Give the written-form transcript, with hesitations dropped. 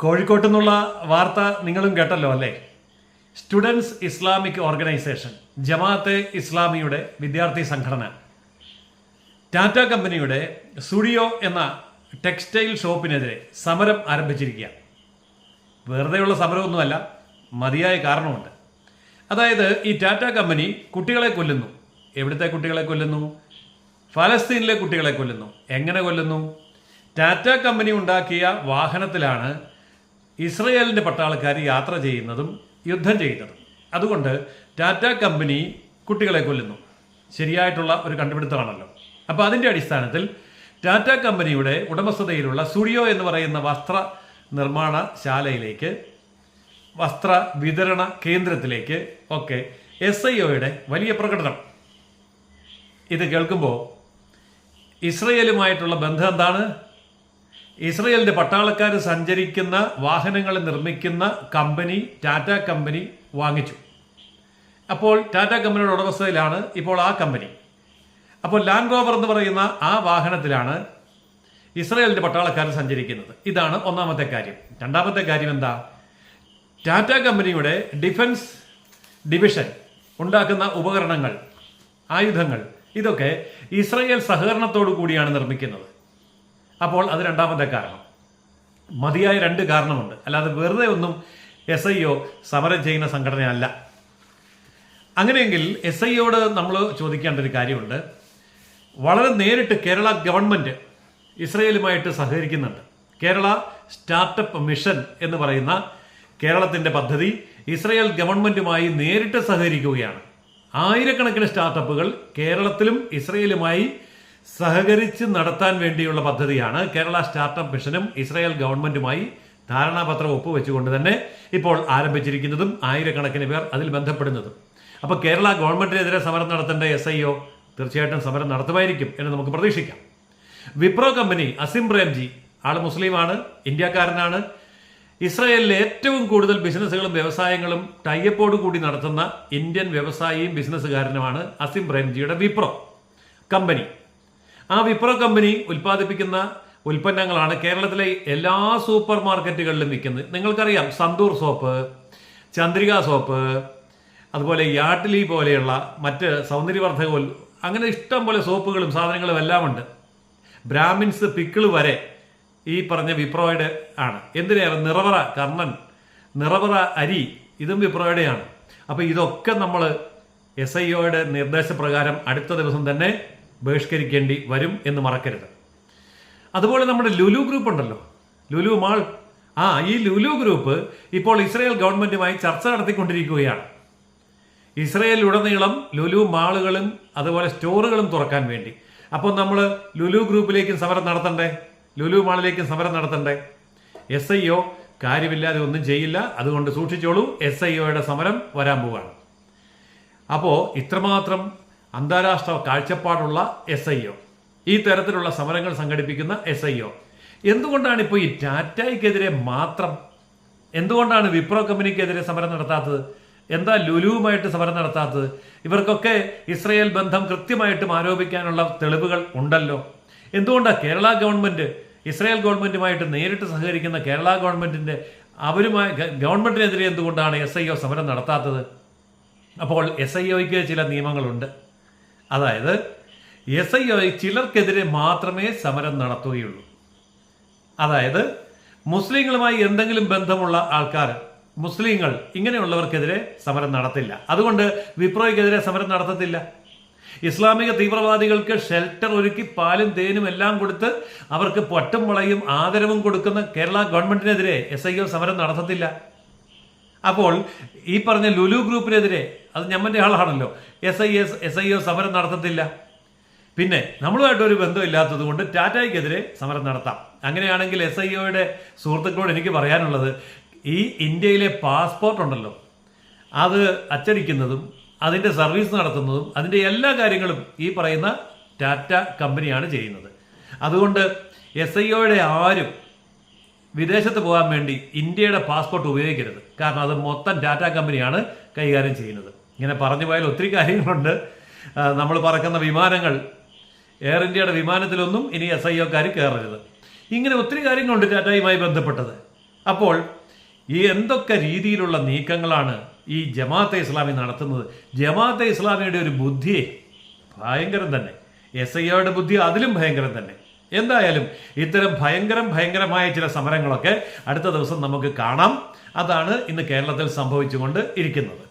കോഴിക്കോട്ട് നിന്നുള്ള വാർത്ത നിങ്ങളും കേട്ടല്ലോ അല്ലേ? സ്റ്റുഡൻസ് ഇസ്ലാമിക് ഓർഗനൈസേഷൻ ജമാഅത്തെ ഇസ്ലാമിയുടെ വിദ്യാർത്ഥി സംഘടന ടാറ്റ കമ്പനിയുടെ സ്റ്റുഡിയോ എന്ന ടെക്സ്റ്റൈൽ ഷോപ്പിനെതിരെ സമരം ആരംഭിച്ചിരിക്കുക. വെറുതെയുള്ള സമരമൊന്നുമല്ല, മതിയായ കാരണമുണ്ട്. അതായത് ഈ ടാറ്റ കമ്പനി കുട്ടികളെ കൊല്ലുന്നു. എവിടുത്തെ കുട്ടികളെ കൊല്ലുന്നു? ഫലസ്തീനിലെ കുട്ടികളെ കൊല്ലുന്നു. എങ്ങനെ കൊല്ലുന്നു? ടാറ്റ കമ്പനി ഉണ്ടാക്കിയ വാഹനത്തിലാണ് ഇസ്രയേലിൻ്റെ പട്ടാളക്കാർ യാത്ര ചെയ്യുന്നതും യുദ്ധം ചെയ്യുന്നതും. അതുകൊണ്ട് ടാറ്റ കമ്പനി കുട്ടികളെ കൊല്ലുന്നു. ശരിയായിട്ടുള്ള ഒരു കണ്ടുപിടുത്തമാണല്ലോ. അപ്പോൾ അതിൻ്റെ അടിസ്ഥാനത്തിൽ ടാറ്റ കമ്പനിയുടെ ഉടമസ്ഥതയിലുള്ള സ്റ്റുഡിയോ എന്ന് പറയുന്ന വസ്ത്ര നിർമ്മാണ ശാലയിലേക്ക്, വസ്ത്ര വിതരണ കേന്ദ്രത്തിലേക്ക് ഒക്കെ SIOയുടെ വലിയ പ്രകടനം. ഇത് കേൾക്കുമ്പോൾ ഇസ്രയേലുമായിട്ടുള്ള ബന്ധം എന്താണ്? ഇസ്രയേലിൻ്റെ പട്ടാളക്കാർ സഞ്ചരിക്കുന്ന വാഹനങ്ങൾ നിർമ്മിക്കുന്ന കമ്പനി ടാറ്റ കമ്പനി വാങ്ങിച്ചു. അപ്പോൾ ടാറ്റ കമ്പനിയുടെ ഉടമസ്ഥതയിലാണ് ഇപ്പോൾ ആ കമ്പനി. അപ്പോൾ ലാൻഡ് റോവർ എന്ന് പറയുന്ന ആ വാഹനത്തിലാണ് ഇസ്രയേലിൻ്റെ പട്ടാളക്കാർ സഞ്ചരിക്കുന്നത്. ഇതാണ് ഒന്നാമത്തെ കാര്യം. രണ്ടാമത്തെ കാര്യം എന്താ? ടാറ്റ കമ്പനിയുടെ ഡിഫൻസ് ഡിവിഷൻ ഉണ്ടാക്കുന്ന ഉപകരണങ്ങൾ, ആയുധങ്ങൾ, ഇതൊക്കെ ഇസ്രയേൽ സഹകരണത്തോടു കൂടിയാണ് നിർമ്മിക്കുന്നത്. അപ്പോൾ അത് രണ്ടാമത്തെ കാരണം. മതിയായ രണ്ട് കാരണമുണ്ട്, അല്ലാതെ വെറുതെ ഒന്നും SIO സമരം ചെയ്യുന്ന സംഘടനയല്ല. അങ്ങനെയെങ്കിൽ SIOയോട് നമ്മൾ ചോദിക്കേണ്ട ഒരു കാര്യമുണ്ട്. വളരെ നേരിട്ട് കേരള ഗവൺമെൻറ് ഇസ്രയേലുമായിട്ട് സഹകരിക്കുന്നുണ്ട്. കേരള സ്റ്റാർട്ടപ്പ് മിഷൻ എന്ന് പറയുന്ന കേരളത്തിൻ്റെ പദ്ധതി ഇസ്രയേൽ ഗവൺമെൻറ്റുമായി നേരിട്ട് സഹകരിക്കുകയാണ്. ആയിരക്കണക്കിന് സ്റ്റാർട്ടപ്പുകൾ കേരളത്തിലും ഇസ്രയേലുമായി സഹകരിച്ച് നടത്താൻ വേണ്ടിയുള്ള പദ്ധതിയാണ് കേരള സ്റ്റാർട്ടപ്പ് മിഷനും ഇസ്രായേൽ ഗവൺമെന്റുമായി ധാരണാപത്രം ഒപ്പുവെച്ചുകൊണ്ട് തന്നെ ഇപ്പോൾ ആരംഭിച്ചിരിക്കുന്നതും ആയിരക്കണക്കിന് പേർ അതിൽ ബന്ധപ്പെടുന്നതും. അപ്പോൾ കേരള ഗവൺമെന്റിനെതിരെ സമരം നടത്തേണ്ട SIO തീർച്ചയായിട്ടും സമരം നടത്തുമായിരിക്കും എന്ന് നമുക്ക് പ്രതീക്ഷിക്കാം. വിപ്രോ കമ്പനി, അസിം പ്രേംജി, ആൾ മുസ്ലിമാണ്, ഇന്ത്യക്കാരനാണ്. ഇസ്രായേലിലെ ഏറ്റവും കൂടുതൽ ബിസിനസ്സുകളും വ്യവസായങ്ങളും ടൈപ്പോട് കൂടി നടത്തുന്ന ഇന്ത്യൻ വ്യവസായിയും ബിസിനസ്സുകാരനുമാണ് അസിം പ്രേംജിയുടെ വിപ്രോ കമ്പനി. ആ വിപ്രോ കമ്പനി ഉൽപ്പാദിപ്പിക്കുന്ന ഉൽപ്പന്നങ്ങളാണ് കേരളത്തിലെ എല്ലാ സൂപ്പർ മാർക്കറ്റുകളിലും വിൽക്കുന്നത്. നിങ്ങൾക്കറിയാം, സന്തൂർ സോപ്പ്, ചന്ദ്രിക സോപ്പ്, അതുപോലെ യാഡ്ലി പോലെയുള്ള മറ്റ് സൗന്ദര്യവർദ്ധക, അങ്ങനെ ഇഷ്ടം പോലെ സോപ്പുകളും സാധനങ്ങളും എല്ലാം ഉണ്ട്. ബ്രാഹ്മിൻസ് പിക്കിള് വരെ ഈ പറഞ്ഞ വിപ്രോയുടെ ആണ്. എന്തിനേറെ നിറവറ കർണൻ, നിറവറ അരി, ഇതും വിപ്രോയുടെയാണ്. അപ്പോൾ ഇതൊക്കെ നമ്മൾ SIOയുടെ നിർദ്ദേശപ്രകാരം അടുത്ത ദിവസം തന്നെ ബഹിഷ്കരിക്കേണ്ടി വരും എന്ന് മറക്കരുത്. അതുപോലെ നമ്മുടെ ലുലു ഗ്രൂപ്പ് ഉണ്ടല്ലോ, ലുലു മാൾ, ഈ ലുലു ഗ്രൂപ്പ് ഇപ്പോൾ ഇസ്രായേൽ ഗവൺമെന്റുമായി ചർച്ച നടത്തിക്കൊണ്ടിരിക്കുകയാണ്. ഇസ്രായേലിലുടനീളം ലുലു മാളുകളും അതുപോലെ സ്റ്റോറുകളും തുറക്കാൻ വേണ്ടി. അപ്പോൾ നമ്മൾ ലുലു ഗ്രൂപ്പിലേക്കും സമരം നടത്തണ്ടേ? ലുലു മാളിലേക്കും സമരം നടത്തണ്ടേ? SIO കാര്യമില്ലാതെ ഒന്നും ചെയ്യില്ല. അതുകൊണ്ട് സൂക്ഷിച്ചോളൂ, SIOയുടെ സമരം വരാൻ പോവുകയാണ്. അപ്പോൾ ഇത്രമാത്രം അന്താരാഷ്ട്ര കാഴ്ചപ്പാടുള്ള SIO, ഈ തരത്തിലുള്ള സമരങ്ങൾ സംഘടിപ്പിക്കുന്ന SIO എന്തുകൊണ്ടാണ് ഇപ്പോൾ ഈ ടാറ്റയ്ക്കെതിരെ മാത്രം, എന്തുകൊണ്ടാണ് വിപ്രോ കമ്പനിക്കെതിരെ സമരം നടത്താത്തത്? എന്താ ലുലുവുമായിട്ട് സമരം നടത്താത്തത്? ഇവർക്കൊക്കെ ഇസ്രയേൽ ബന്ധം കൃത്യമായിട്ടും ആരോപിക്കാനുള്ള തെളിവുകൾ ഉണ്ടല്ലോ. എന്തുകൊണ്ടാണ് കേരള ഗവൺമെന്റ് ഇസ്രായേൽ ഗവൺമെന്റുമായിട്ട് നേരിട്ട് സഹകരിക്കുന്ന കേരള ഗവൺമെന്റിന്റെ ഗവൺമെന്റിനെതിരെ എന്തുകൊണ്ടാണ് SIO സമരം നടത്താത്തത്? അപ്പോൾ SIOയ്ക്ക് ചില നിയമങ്ങളുണ്ട്. അതായത് SIO ചിലർക്കെതിരെ മാത്രമേ സമരം നടത്തുകയുള്ളൂ. അതായത് മുസ്ലിങ്ങളുമായി എന്തെങ്കിലും ബന്ധമുള്ള ആൾക്കാർ, മുസ്ലിങ്ങൾ, ഇങ്ങനെയുള്ളവർക്കെതിരെ സമരം നടത്തില്ല. അതുകൊണ്ട് വിപ്രോയ്ക്കെതിരെ സമരം നടത്തത്തില്ല. ഇസ്ലാമിക തീവ്രവാദികൾക്ക് ഷെൽട്ടർ ഒരുക്കി പാലും തേനും എല്ലാം കൊടുത്ത് അവർക്ക് പട്ടും വളയും ആദരവും കൊടുക്കുന്ന കേരള ഗവൺമെന്റിനെതിരെ SIO സമരം നടത്തത്തില്ല. അപ്പോൾ ഈ പറഞ്ഞ ലുലു ഗ്രൂപ്പിനെതിരെ, അത് ഞമ്മന്റെ ആളാണല്ലോ, SIO സമരം നടത്തത്തില്ല. പിന്നെ നമ്മളുമായിട്ട് ഒരു ബന്ധമില്ലാത്തത് കൊണ്ട് ടാറ്റയ്ക്കെതിരെ സമരം നടത്താം. അങ്ങനെയാണെങ്കിൽ SIOയുടെ സുഹൃത്തുക്കളോട് എനിക്ക് പറയാനുള്ളത്, ഈ ഇന്ത്യയിലെ പാസ്പോർട്ട് ഉണ്ടല്ലോ, അത് അച്ചടിക്കുന്നതും അതിൻ്റെ സർവീസ് നടത്തുന്നതും അതിൻ്റെ എല്ലാ കാര്യങ്ങളും ഈ പറയുന്ന ടാറ്റ കമ്പനിയാണ് ചെയ്യുന്നത്. അതുകൊണ്ട് SIOയുടെ ആരും വിദേശത്ത് പോകാൻ വേണ്ടി ഇന്ത്യയുടെ പാസ്പോർട്ട് ഉപയോഗിക്കരുത്. കാരണം അത് മൊത്തം ടാറ്റ കമ്പനിയാണ് കൈകാര്യം ചെയ്യുന്നത്. ഇങ്ങനെ പറഞ്ഞു പോയാൽ ഒത്തിരി കാര്യങ്ങളുണ്ട്. നമ്മൾ പറക്കുന്ന വിമാനങ്ങൾ, എയർ ഇന്ത്യയുടെ വിമാനത്തിലൊന്നും ഇനി SIOക്കാർ കയറരുത്. ഇങ്ങനെ ഒത്തിരി കാര്യങ്ങളുണ്ട് ടാറ്റയുമായി ബന്ധപ്പെട്ടത്. അപ്പോൾ ഈ എന്തൊക്കെ രീതിയിലുള്ള നീക്കങ്ങളാണ് ഈ ജമാഅത്തെ ഇസ്ലാമി നടത്തുന്നത്? ജമാഅത്തെ ഇസ്ലാമിയുടെ ഒരു ബുദ്ധിയെ ഭയങ്കരം തന്നെ, SIOയുടെ ബുദ്ധി അതിലും ഭയങ്കരം തന്നെ. എന്തായാലും ഇത്തരം ഭയങ്കരമായ ചില സമരങ്ങളൊക്കെ അടുത്ത ദിവസം നമുക്ക് കാണാം. അതാണ് ഇന്ന് കേരളത്തിൽ സംഭവിച്ചുകൊണ്ട് ഇരിക്കുന്നത്.